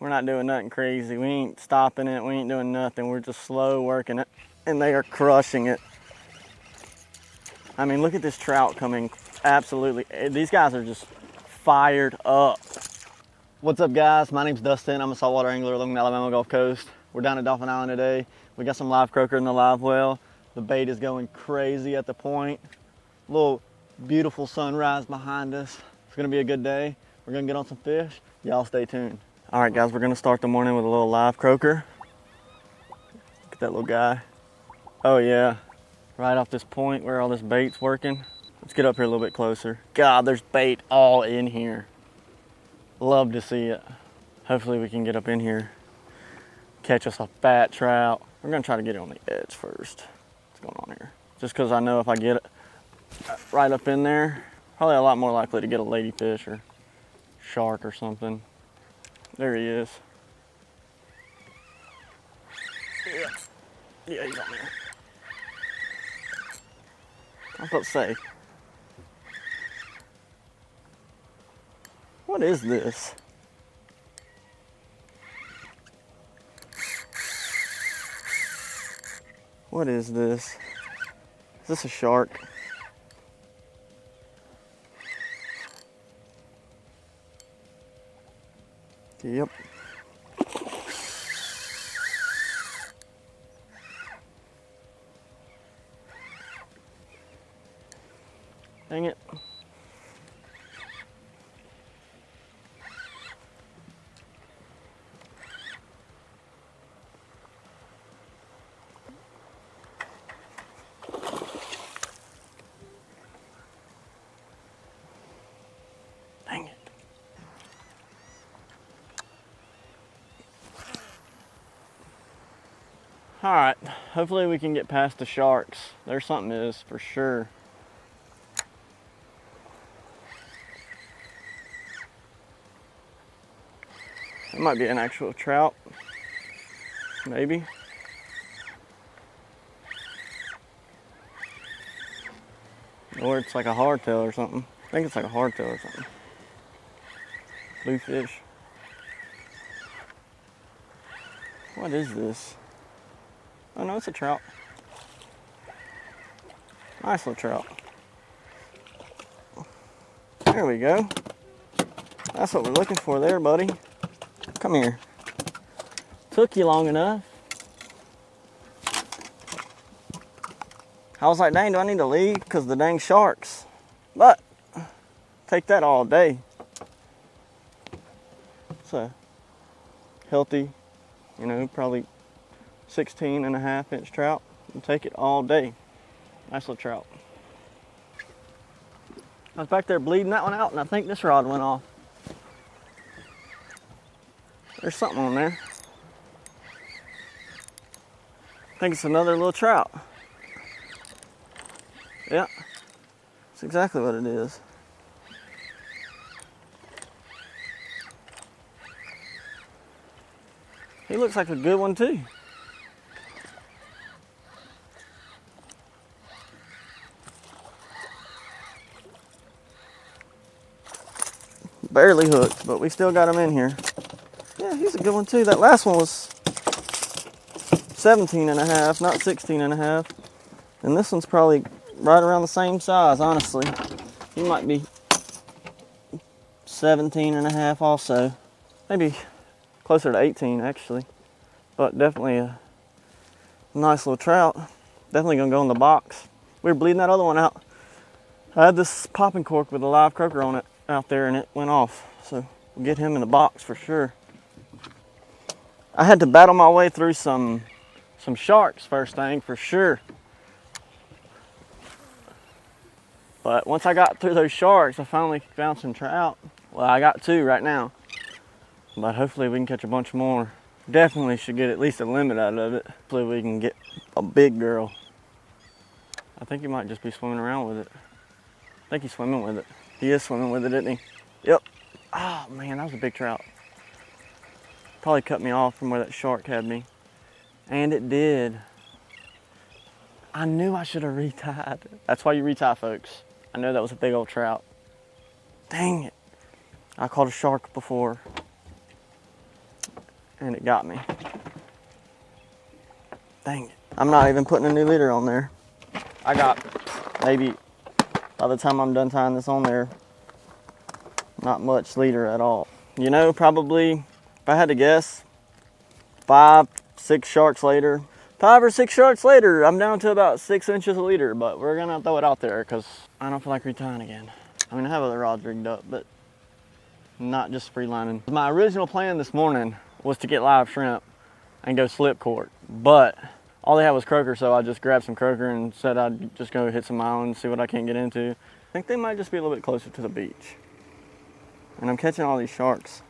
We're not doing nothing crazy. We ain't stopping it. We ain't doing nothing. We're just slow working it. And they are crushing it. I mean, look at this trout coming. Absolutely. These guys are just fired up. What's up, guys? My name's Dustin. I'm a saltwater angler along the Alabama Gulf Coast. We're down at Dauphin Island today. We got some live croaker in the live well. The bait is going crazy at the point. Little beautiful sunrise behind us. It's gonna be a good day. We're gonna get on some fish. Y'all stay tuned. All right, guys, we're gonna start the morning with a little live croaker. Look at that little guy. Oh yeah, right off this point where all this bait's working. Let's get up here a little bit closer. God, there's bait all in here. Love to see it. Hopefully we can get up in here, catch us a fat trout. We're gonna try to get it on the edge first. What's going on here? Just because I know if I get it right up in there, probably a lot more likely to get a ladyfish or shark or something. There he is. Yeah, he's on there. I was about to say, what is this? What is this? Is this a shark? Yep. Dang it. Dang it. All right, hopefully we can get past the sharks. There's something is for sure. It might be an actual trout, maybe. Or it's like a hardtail or something. I think it's like a hardtail or something. Bluefish. What is this? Oh no, it's a trout. Nice little trout. There we go. That's what we're looking for there, buddy. Come here. Took you long enough. I was like, dang, do I need to leave? Because the dang sharks. But, take that all day. It's a healthy, you know, probably 16.5-inch trout. You take it all day. Nice little trout. I was back there bleeding that one out, and I think this rod went off. There's something on there. I think it's another little trout. Yeah, that's exactly what it is. He looks like a good one too. Barely hooked, but we still got him in here. Yeah, he's a good one too. That last one was 17.5, not 16.5. And this one's probably right around the same size, honestly. He might be 17.5 also. Maybe closer to 18 actually. But definitely a nice little trout. Definitely gonna go in the box. We were bleeding that other one out. I had this popping cork with a live croaker on it out there and it went off. So we'll get him in the box for sure. I had to battle my way through some sharks first thing for sure. But once I got through those sharks, I finally found some trout. Well, I got 2 right now. But hopefully we can catch a bunch more. Definitely should get at least a limit out of it. Hopefully we can get a big girl. I think he might just be swimming around with it. I think he's swimming with it. He is swimming with it, isn't he? Yep. Oh man, that was a big trout. Probably cut me off from where that shark had me. And it did. I knew I should have retied. That's why you retie, folks. I know that was a big old trout. Dang it. I caught a shark before. and it got me. Dang it. I'm not even putting a new leader on there. I got maybe, by the time I'm done tying this on there, not much leader at all. You know, probably, if I had to guess, 5 or 6 sharks later, I'm down to about 6 inches a leader, but we're gonna throw it out there because I don't feel like retying again. I mean, I have other rods rigged up, but not just free lining. My original plan this morning was to get live shrimp and go slip court, but all they had was croaker, so I just grabbed some croaker and said I'd just go hit some islands, see what I can get into. I think they might just be a little bit closer to the beach. And I'm catching all these sharks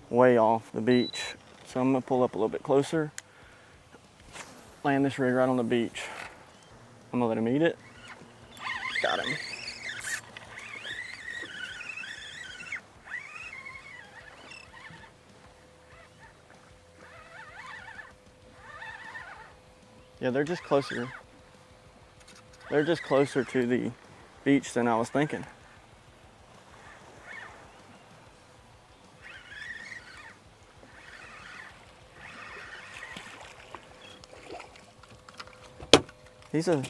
way off the beach. So I'm gonna pull up a little bit closer, land this rig right on the beach. I'm gonna let him eat it. Got him. Yeah, they're just closer. They're just closer to the beach than I was thinking. He's a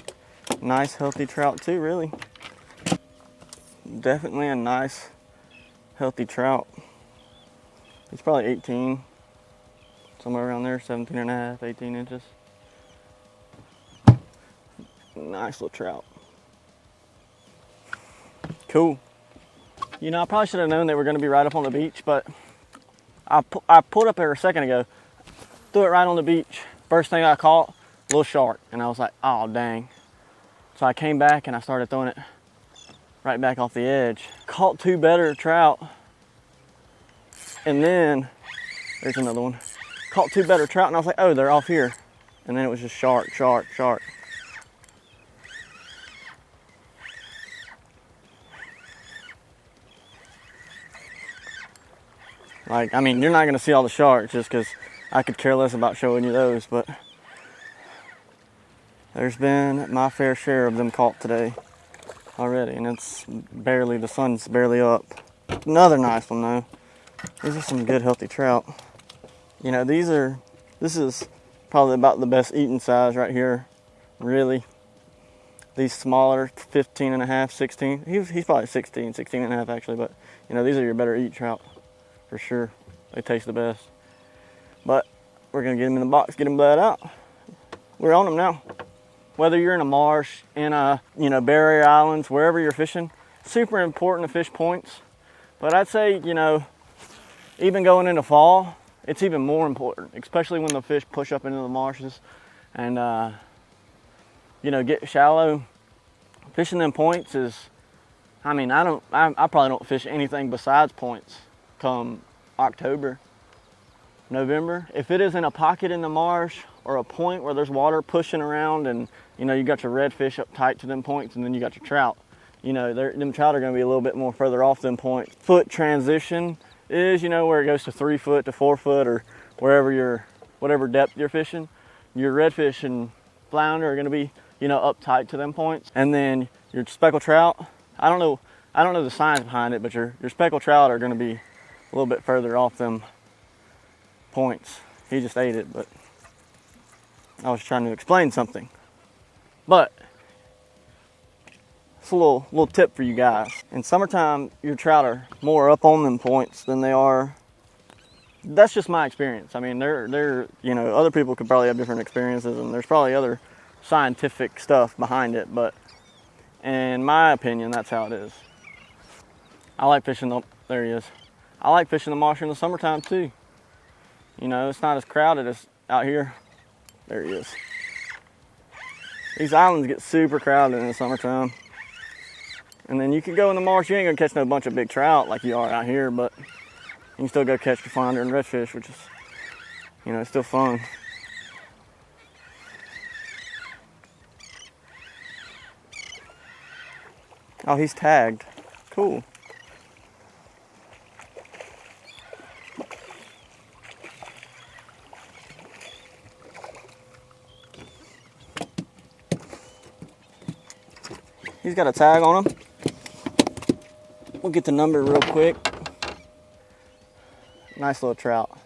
nice, healthy trout too, really. Definitely a nice, healthy trout. He's probably 18, somewhere around there, 17 and a half, 18 inches. Nice little trout. Cool. You know, I probably should have known they were gonna be right up on the beach, but I pulled up there a second ago, threw it right on the beach. First thing I caught, little shark, and I was like, oh dang. So I came back and I started throwing it right back off the edge. Caught 2 better trout, and then there's another one. Caught 2 better trout, and I was like, oh, they're off here. And then it was just shark, shark, shark. Like, I mean, you're not gonna see all the sharks just because I could care less about showing you those, but there's been my fair share of them caught today already, and it's barely, the sun's barely up. Another nice one though. These are some good healthy trout. You know, this is probably about the best eating size right here, really. These smaller, 15 and a half, 16. He's probably 16 and a half actually, but you know, these are your better eat trout for sure. They taste the best. But we're gonna get them in the box, get them bled out. We're on them now. Whether you're in a marsh, in a, you know, barrier islands, wherever you're fishing, super important to fish points. But I'd say, you know, even going into fall, it's even more important, especially when the fish push up into the marshes and, you know, get shallow. Fishing them points is, I mean, I probably don't fish anything besides points come October, November. If it is in a pocket in the marsh or a point where there's water pushing around and, you know, you got your redfish up tight to them points and then you got your trout, you know, them trout are gonna be a little bit more further off them points. Foot transition is, you know, where it goes to 3 foot to 4 foot or wherever whatever depth you're fishing. Your redfish and flounder are gonna be, you know, up tight to them points. And then your speckled trout, I don't know the science behind it, but your speckled trout are gonna be a little bit further off them points. He just ate it, but I was trying to explain something. But it's a little tip for you guys. In summertime, your trout are more up on them points than they are. That's just my experience. I mean, they're you know, other people could probably have different experiences, and there's probably other scientific stuff behind it, but in my opinion, that's how it is. I like fishing there he is. I like fishing the marsh in the summertime too. You know, it's not as crowded as out here. There he is. These islands get super crowded in the summertime. And then you can go in the marsh, you ain't gonna catch no bunch of big trout like you are out here, but you can still go catch the flounder and redfish, which is, you know, it's still fun. Oh, he's tagged. Cool. He's got a tag on him. We'll get the number real quick. Nice little trout.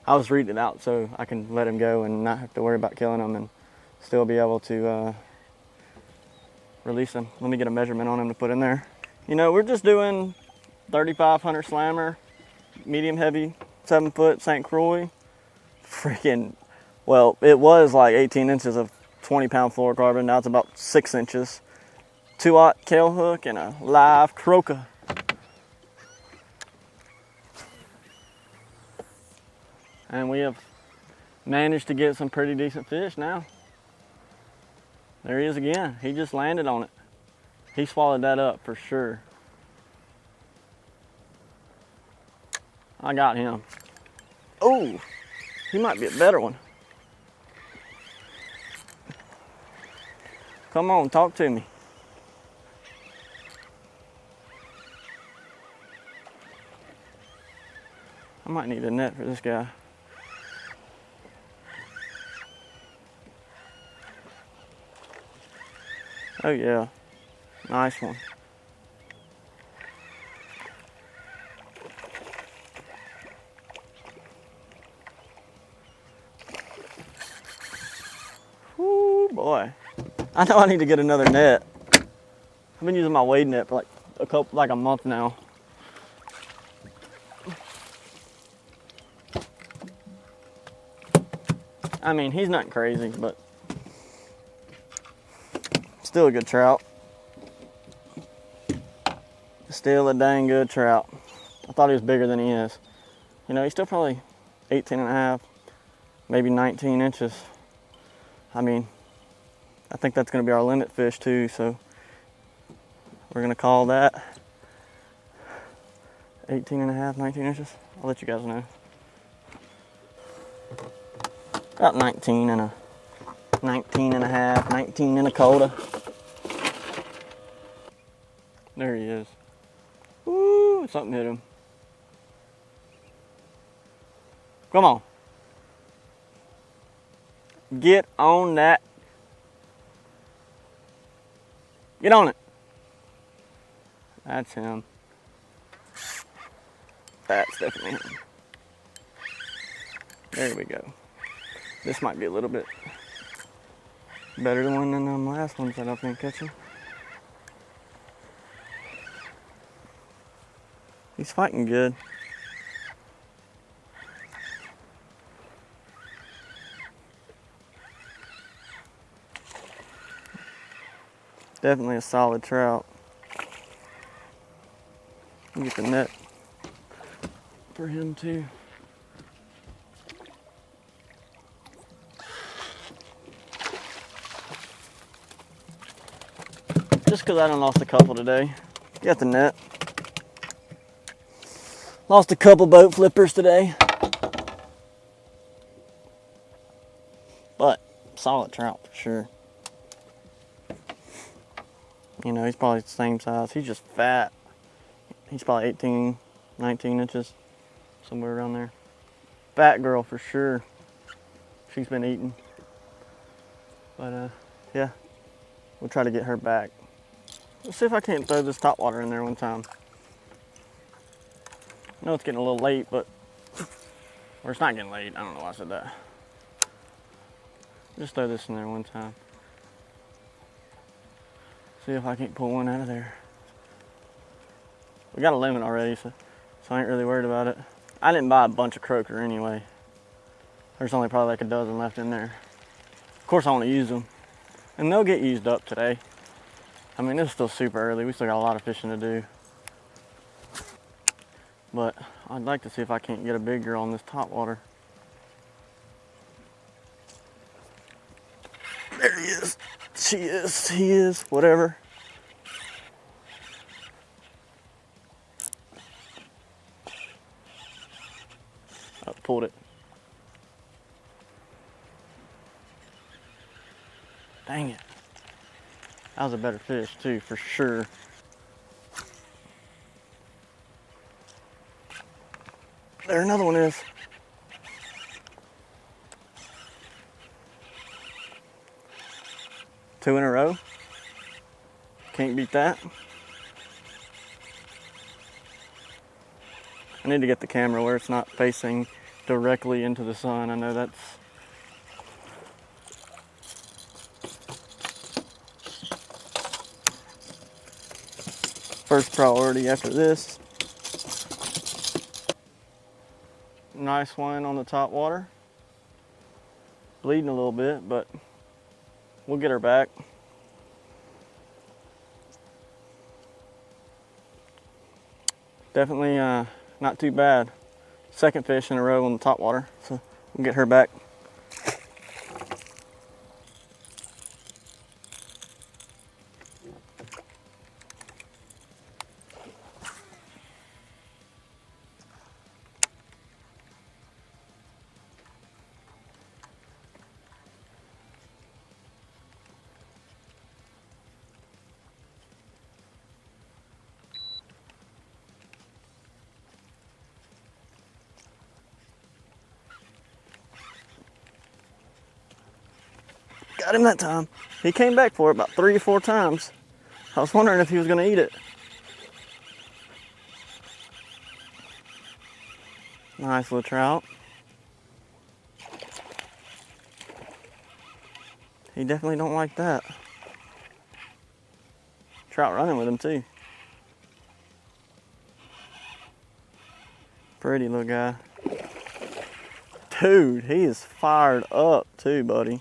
I was reading it out so I can let him go and not have to worry about killing him and still be able to release him. Let me get a measurement on him to put in there. You know, we're just doing 3,500 slammer, medium heavy, 7-foot St. Croix. Freaking, well, it was like 18 inches of 20-pound fluorocarbon. Now it's about 6 inches. 2-aught tail hook and a live croaker. And we have managed to get some pretty decent fish now. There he is again. He just landed on it. He swallowed that up for sure. I got him. Oh, he might be a better one. Come on, talk to me. I might need a net for this guy. Oh yeah, nice one. Whoo, boy. I know I need to get another net. I've been using my wade net for like a month now. I mean, he's not crazy, but still a good trout. Still a dang good trout. I thought he was bigger than he is. You know, he's still probably 18.5, maybe 19 inches. I mean, I think that's gonna be our limit fish too, so we're gonna call that 18.5, 19 inches. I'll let you guys know. About 19 and a 19.5, 19 and a Kota. There he is. Woo, something hit him. Come on. Get on that. Get on it. That's him. That's definitely him. There we go. This might be a little bit better than one than last ones that I've been catching. He's fighting good. Definitely a solid trout. I'll get the net for him too. Just because I done lost a couple today. Got the net. Lost a couple boat flippers today. But solid trout for sure. You know, he's probably the same size. He's just fat. He's probably 18, 19 inches. Somewhere around there. Fat girl for sure. She's been eating. But yeah, we'll try to get her back. Let's see if I can't throw this topwater in there one time. I know it's getting a little late, but, or it's not getting late. I don't know why I said that. Just throw this in there one time. See if I can't pull one out of there. We got a limit already, so I ain't really worried about it. I didn't buy a bunch of croaker anyway. There's only probably like a dozen left in there. Of course I want to use them. And they'll get used up today. I mean, it's still super early. We still got a lot of fishing to do. But I'd like to see if I can't get a big girl on this topwater. There he is. She is. He is. Whatever. I pulled it. Dang it. That was a better fish too, for sure. There another one is. Two in a row. Can't beat that. I need to get the camera where it's not facing directly into the sun. I know that's first priority after this. Nice one on the top water. Bleeding a little bit, but we'll get her back. Definitely not too bad. Second fish in a row on the top water, so we'll get her back. Got him that time. He came back for it about 3 or 4 times. I was wondering if he was gonna eat it. Nice little trout. He definitely don't like that. Trout running with him too. Pretty little guy. Dude, he is fired up too, buddy.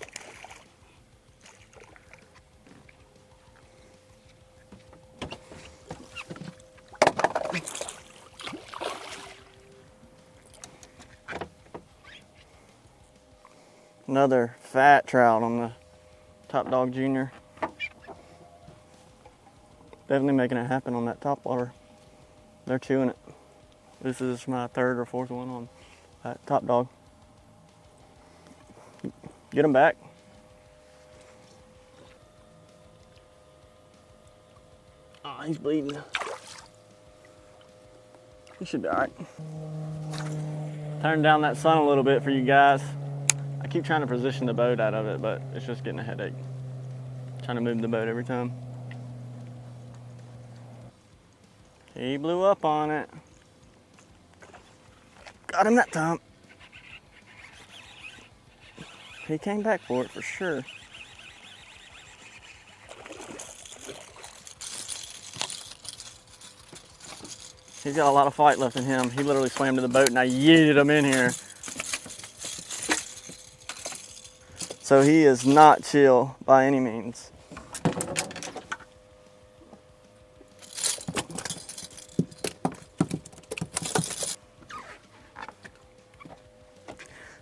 Another fat trout on the Top Dog Junior. Definitely making it happen on that top water. They're chewing it. This is my 3rd or 4th one on that Top Dog. Get him back. Oh, he's bleeding. He should be all right. Turn down that sun a little bit for you guys. I keep trying to position the boat out of it, but it's just getting a headache. Trying to move the boat every time. He blew up on it. Got him that time. He came back for it for sure. He's got a lot of fight left in him. He literally swam to the boat and I yeeted him in here. So he is not chill by any means.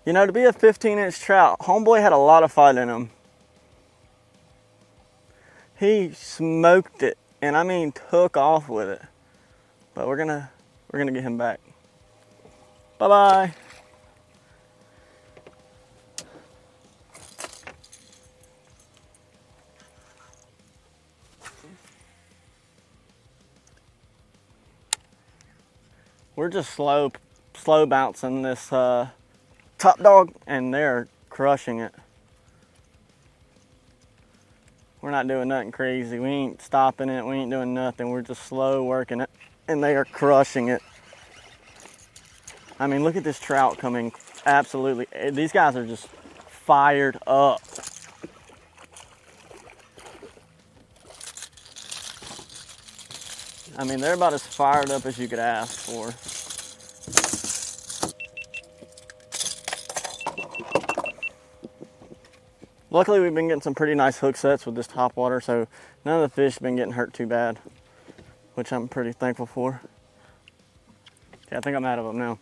You know, to be a 15-inch trout, homeboy had a lot of fight in him. He smoked it, and I mean took off with it. But we're gonna get him back. Bye-bye. We're just slow bouncing this Top Dog, and they're crushing it. We're not doing nothing crazy. We ain't stopping it. We ain't doing nothing. We're just slow working it, and they are crushing it. I mean, look at this trout coming. Absolutely, these guys are just fired up. I mean, they're about as fired up as you could ask for. Luckily, we've been getting some pretty nice hook sets with this top water, so none of the fish have been getting hurt too bad, which I'm pretty thankful for. Yeah, I think I'm out of them now.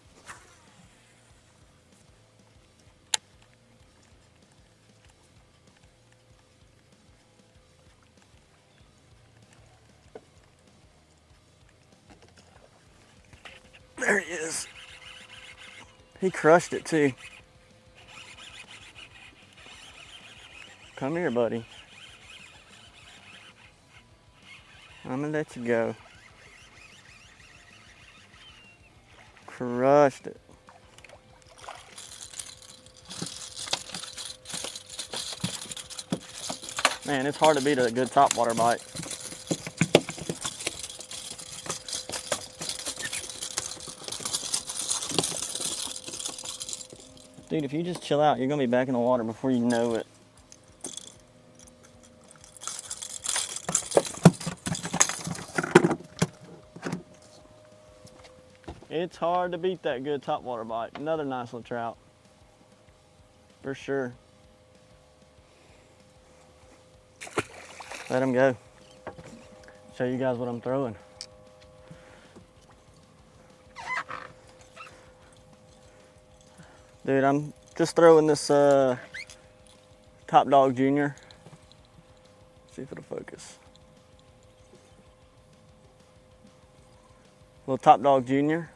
There he is. He crushed it too. Come here, buddy. I'm gonna let you go. Crushed it. Man, it's hard to beat a good topwater bite. Dude, if you just chill out, you're gonna be back in the water before you know it. It's hard to beat that good topwater bite. Another nice little trout. For sure. Let him go. Show you guys what I'm throwing. Dude, I'm just throwing this Top Dog Junior. See if it'll focus. Little Top Dog Junior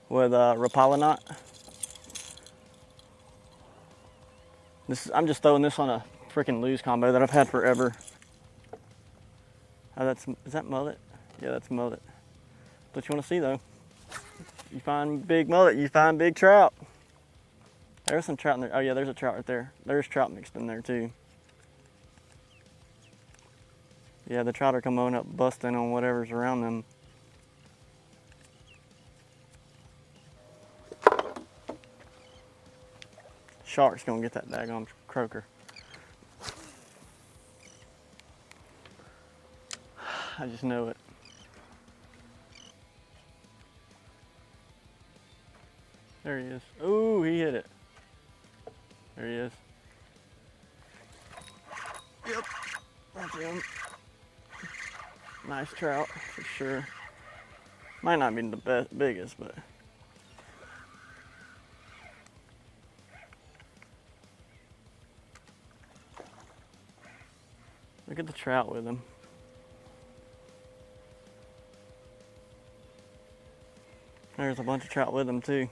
with Rapala knot. I'm just throwing this on a freaking lose combo that I've had forever. Oh, is that mullet? Yeah, that's mullet. What you want to see though? You find big mullet, you find big trout. There's some trout in there. Oh yeah, there's a trout right there. There's trout mixed in there too. Yeah, the trout are coming up busting on whatever's around them. Shark's gonna get that daggone croaker. I just know it. There he is. Ooh, he hit it. There he is. Yep, that's him. Nice trout for sure. Might not be the biggest, but. Look at the trout with him. There's a bunch of trout with him too.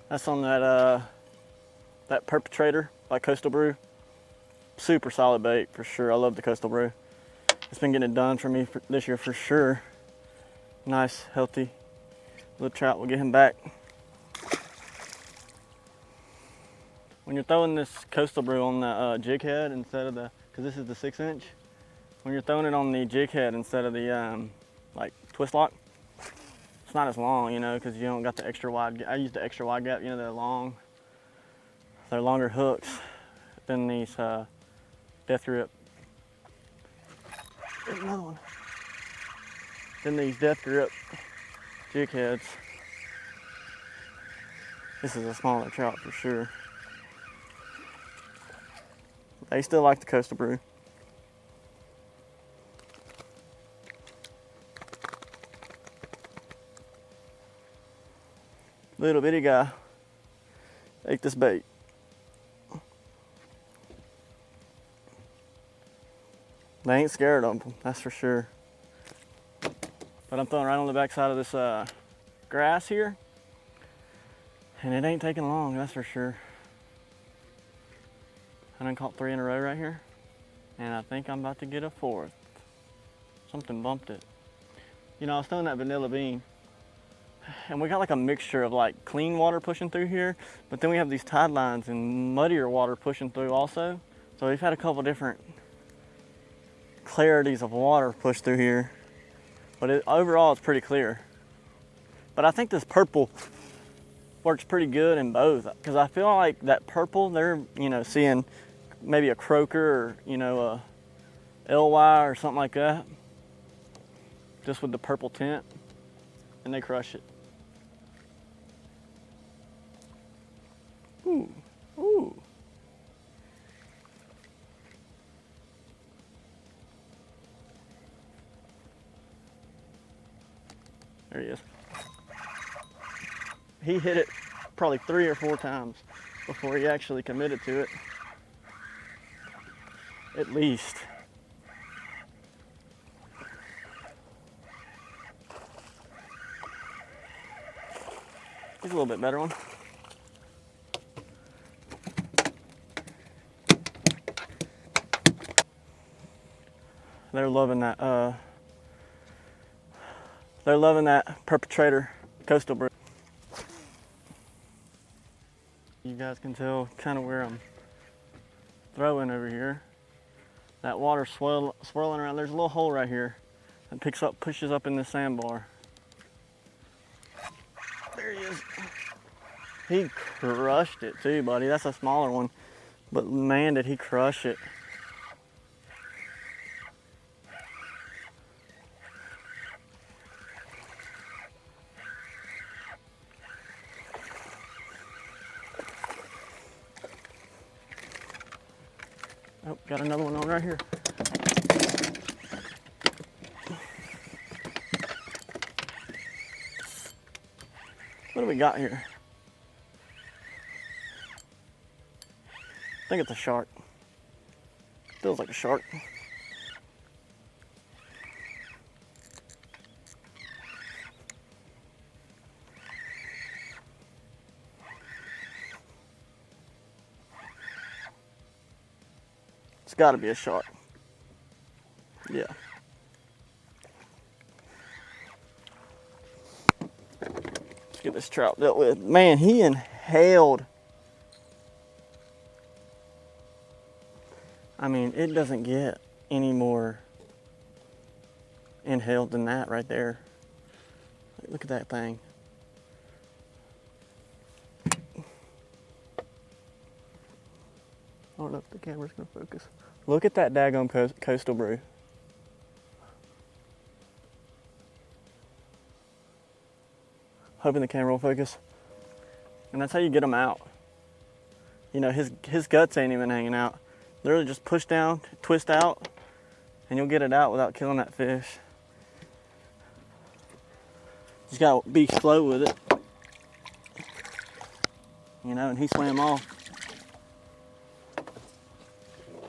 That's on that Perpetrator by Coastal Brew. Super solid bait for sure. I love the Coastal Brew. It's been getting it done for me this year for sure. Nice, healthy little trout. We'll get him back. When you're throwing this Coastal Brew on the jig head instead of because this is the 6-inch, when you're throwing it on the jig head instead of the like twist lock, it's not as long, you know, because you don't got the extra wide. I use the extra wide gap, you know, they're longer hooks than these death grip. There's another one. Than these death grip jig heads. This is a smaller trout for sure. They still like the Coastal Brew. Little bitty guy. Take this bait. They ain't scared of them, that's for sure. But I'm throwing right on the backside of this grass here. And it ain't taking long, that's for sure. I done caught 3 in a row right here. And I think I'm about to get a 4th. Something bumped it. You know, I was throwing that vanilla bean. And we got like a mixture of like clean water pushing through here, but then we have these tide lines and muddier water pushing through also. So we've had a couple different clarities of water push through here. But overall it's pretty clear. But I think this purple works pretty good in both, because I feel like that purple, they're, you know, seeing maybe a croaker or, you know, a LY or something like that, just with the purple tint, and they crush it. Ooh, ooh. There he is. He hit it probably 3 or 4 times before he actually committed to it. At least. He's a little bit better one. They're loving that. They're loving that Perpetrator Coastal Brew. You guys can tell kind of where I'm throwing over here. That water swirling around. There's a little hole right here that pushes up in the sandbar. There he is. He crushed it too, buddy. That's a smaller one, but man, did he crush it. Oh, got another one on right here. What do we got here? I think it's a shark. Feels like a shark. It's got to be a shark. Yeah. Let's get this trout dealt with. Man, he inhaled. I mean, it doesn't get any more inhaled than that right there. Look at that thing. I don't know if the camera's gonna focus. Look at that daggone coastal brew. Hoping the camera will focus. And that's how you get them out. You know, his guts ain't even hanging out. Literally just push down, twist out, and you'll get it out without killing that fish. Just gotta be slow with it. You know, and he swam off.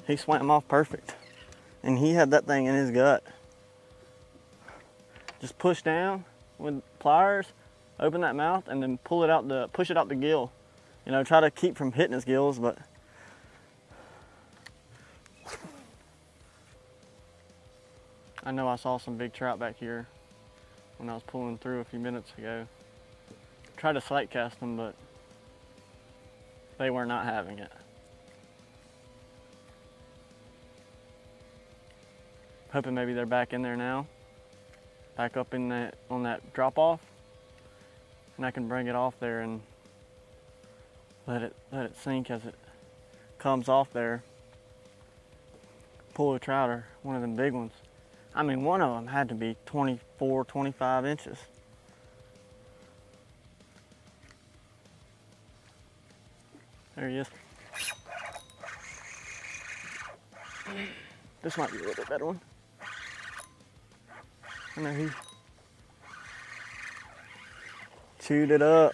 He swam off perfect. And he had that thing in his gut. Just push down with pliers, open that mouth, and then push it out the gill. You know, try to keep from hitting his gills, but I know I saw some big trout back here when I was pulling through a few minutes ago. Tried to sight cast them, but they were not having it. Hoping maybe they're back in there now, back up in that on that drop off, and I can bring it off there and let it sink as it comes off there. Pull a trouter, one of them big ones. I mean, one of them had to be 24, 25 inches. There he is. This might be a little bit better one. I know he chewed it up.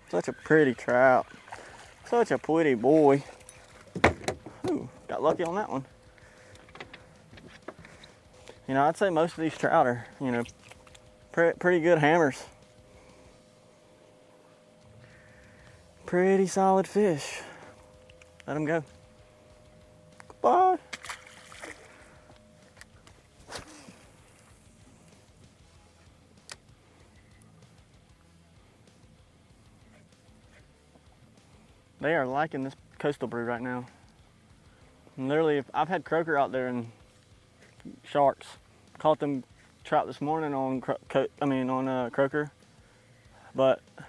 Such a pretty trout. Such a pretty boy. Ooh, got lucky on that one. You know, I'd say most of these trout are, you know, pretty good hammers. Pretty solid fish. Let them go. Goodbye. They are liking this coastal brew right now. And literally, I've had croaker out there and sharks. Caught them trout this morning on croaker, but I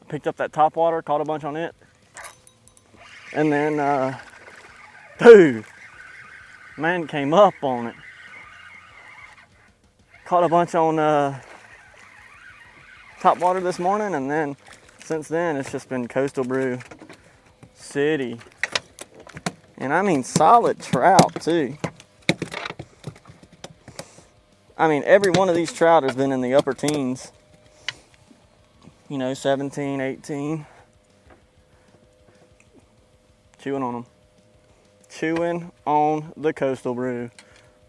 picked up that topwater, caught a bunch on it, and then dude, man came up on it. Caught a bunch on topwater this morning, and then since then it's just been coastal brew city, and I mean solid trout too. I mean, every one of these trout has been in the upper teens. You know, 17, 18. Chewing on them. Chewing on the coastal brew.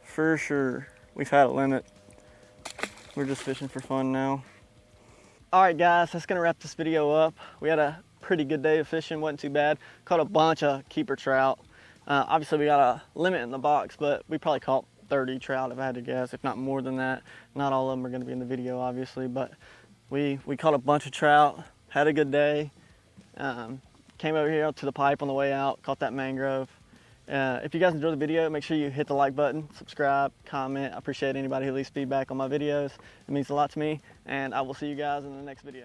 For sure. We've had a limit. We're just fishing for fun now. All right, guys, that's gonna wrap this video up. We had a pretty good day of fishing, wasn't too bad. Caught a bunch of keeper trout. Obviously, we got a limit in the box, but we probably caught 30 trout if I had to guess, if not more than that. Not all of them are going to be in the video, obviously, but we caught a bunch of trout, had a good day. Came over here to the pipe on the way out, caught that mangrove. If you guys enjoyed the video, make sure you hit the like button, subscribe, comment. I appreciate anybody who leaves feedback on my videos. It means a lot to me, and I will see you guys in the next video.